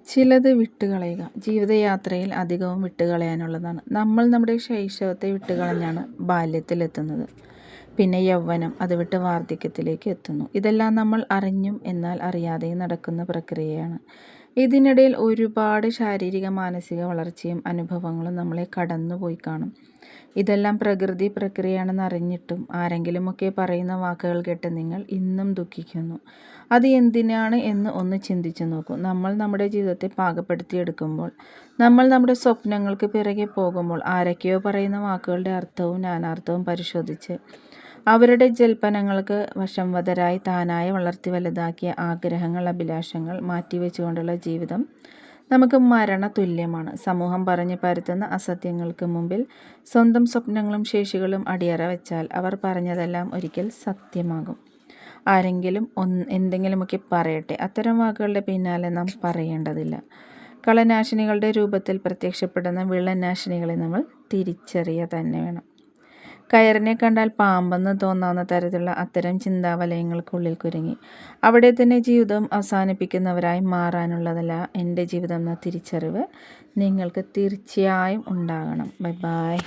ചിലത് വിട്ടുകളയുക ജീവിതയാത്രയിൽ അധികവും വിട്ടുകളയാനുള്ളതാണ്. നമ്മൾ നമ്മുടെ ശൈശവത്തെ വിട്ടുകളഞ്ഞാണ് ബാല്യത്തിലെത്തുന്നത്. പിന്നെ യൗവനം, അത് വിട്ട് വാർദ്ധക്യത്തിലേക്ക് എത്തുന്നു. ഇതെല്ലാം നമ്മൾ അറിഞ്ഞും എന്നാൽ അറിയാതെയും നടക്കുന്ന പ്രക്രിയയാണ്. ഇതിനിടയിൽ ഒരുപാട് ശാരീരിക മാനസിക വളർച്ചയും അനുഭവങ്ങളും നമ്മളെ കടന്നുപോയി കാണും. ഇതെല്ലാം പ്രകൃതി പ്രക്രിയയാണെന്ന് അറിഞ്ഞിട്ടും ആരെങ്കിലുമൊക്കെ പറയുന്ന വാക്കുകൾ കേട്ട് നിങ്ങൾ ഇന്നും ദുഃഖിക്കുന്നു. അത് എന്തിനാണ് എന്ന് ഒന്ന് ചിന്തിച്ചു നോക്കൂ. നമ്മൾ നമ്മുടെ ജീവിതത്തെ പാകപ്പെടുത്തിയെടുക്കുമ്പോൾ, നമ്മൾ നമ്മുടെ സ്വപ്നങ്ങൾക്ക് പിറകെ പോകുമ്പോൾ ആരൊക്കെയോ പറയുന്ന വാക്കുകളുടെ അർത്ഥവും നാനാർത്ഥവും പരിശോധിച്ച് അവരുടെ ജൽപ്പനങ്ങൾക്ക് വശംവദരായി താനായി വളർത്തി വലുതാക്കിയ ആഗ്രഹങ്ങൾ, അഭിലാഷങ്ങൾ മാറ്റിവെച്ചുകൊണ്ടുള്ള ജീവിതം നമുക്ക് മരണതുല്യമാണ്. സമൂഹം പറഞ്ഞു പരത്തുന്ന അസത്യങ്ങൾക്ക് മുമ്പിൽ സ്വന്തം സ്വപ്നങ്ങളും ശേഷികളും അടിയറ വെച്ചാൽ അവർ പറഞ്ഞതെല്ലാം ഒരിക്കൽ സത്യമാകും. ആരെങ്കിലും എന്തെങ്കിലുമൊക്കെ പറയട്ടെ, അത്തരം വാക്കുകളുടെ പിന്നാലെ നാം പറയേണ്ടതില്ല. കളനാശിനികളുടെ രൂപത്തിൽ പ്രത്യക്ഷപ്പെടുന്ന വിളനാശിനികളെ നമ്മൾ തിരിച്ചറിയുക തന്നെ വേണം. കയറിനെ കണ്ടാൽ പാമ്പെന്ന് തോന്നാവുന്ന തരത്തിലുള്ള അത്തരം ചിന്താവലയങ്ങൾക്കുള്ളിൽ കുരുങ്ങി അവിടെ തന്നെ ജീവിതം അവസാനിപ്പിക്കുന്നവരായി മാറാനുള്ളതല്ല എൻ്റെ ജീവിതം എന്ന തിരിച്ചറിവ് നിങ്ങൾക്ക് തീർച്ചയായും ഉണ്ടാകണം. Bye bye.